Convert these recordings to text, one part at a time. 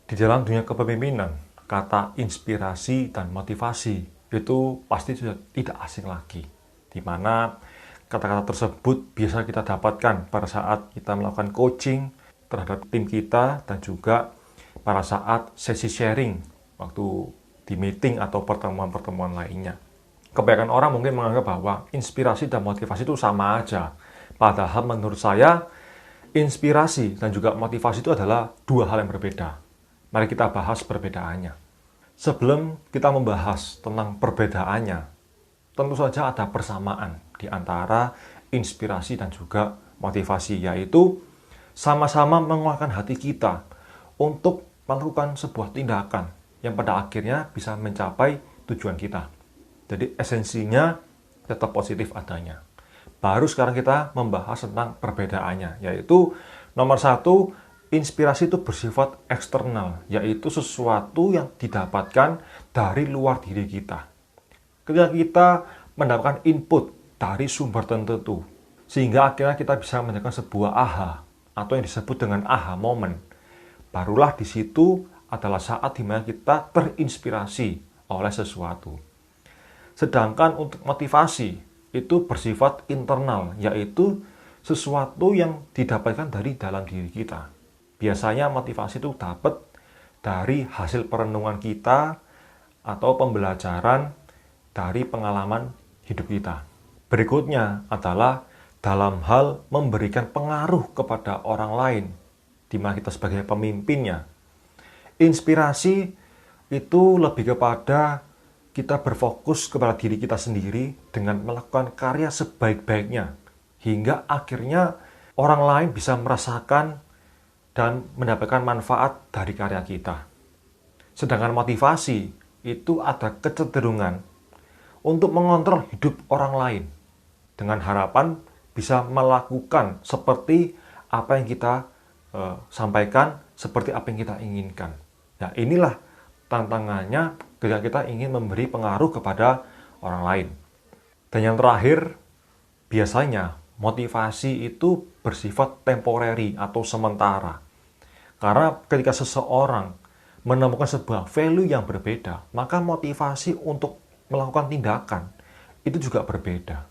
Di dalam dunia kepemimpinan, kata inspirasi dan motivasi itu pasti sudah tidak asing lagi. Di mana kata-kata tersebut biasa kita dapatkan pada saat kita melakukan coaching terhadap tim kita dan juga pada saat sesi sharing waktu di meeting atau pertemuan-pertemuan lainnya. Kebanyakan orang mungkin menganggap bahwa inspirasi dan motivasi itu sama aja. Padahal menurut saya, inspirasi dan juga motivasi itu adalah dua hal yang berbeda. Mari kita bahas perbedaannya. Sebelum kita membahas tentang perbedaannya, tentu saja ada persamaan di antara inspirasi dan juga motivasi, yaitu sama-sama menguatkan hati kita untuk melakukan sebuah tindakan yang pada akhirnya bisa mencapai tujuan kita. Jadi esensinya tetap positif adanya. Baru sekarang kita membahas tentang perbedaannya, yaitu nomor satu, inspirasi itu bersifat eksternal, yaitu sesuatu yang didapatkan dari luar diri kita. Ketika kita mendapatkan input dari sumber tertentu, sehingga akhirnya kita bisa mendapatkan sebuah aha, atau yang disebut dengan aha moment. Barulah di situ adalah saat dimana kita terinspirasi oleh sesuatu. Sedangkan untuk motivasi, itu bersifat internal, yaitu sesuatu yang didapatkan dari dalam diri kita. Biasanya motivasi itu dapat dari hasil perenungan kita atau pembelajaran dari pengalaman hidup kita. Berikutnya adalah dalam hal memberikan pengaruh kepada orang lain, di mana kita sebagai pemimpinnya. Inspirasi itu lebih kepada kita berfokus kepada diri kita sendiri dengan melakukan karya sebaik-baiknya, hingga akhirnya orang lain bisa merasakan dan mendapatkan manfaat dari karya kita. Sedangkan motivasi itu ada kecenderungan untuk mengontrol hidup orang lain dengan harapan bisa melakukan seperti apa yang kita sampaikan, seperti apa yang kita inginkan. Nah, inilah tantangannya ketika kita ingin memberi pengaruh kepada orang lain. Dan yang terakhir, biasanya motivasi itu bersifat temporary atau sementara. Karena ketika seseorang menemukan sebuah value yang berbeda, maka motivasi untuk melakukan tindakan itu juga berbeda.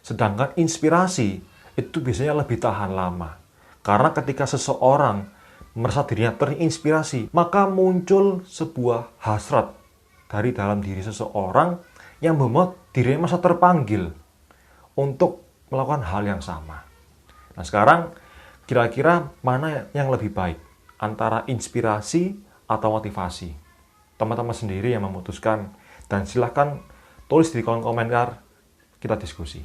Sedangkan inspirasi itu biasanya lebih tahan lama. Karena ketika seseorang merasa dirinya terinspirasi, maka muncul sebuah hasrat dari dalam diri seseorang yang membuat dirinya merasa terpanggil untuk melakukan hal yang sama. Nah, sekarang kira-kira mana yang lebih baik antara inspirasi atau motivasi? Teman-teman sendiri yang memutuskan, dan silahkan tulis di kolom komentar, kita diskusi.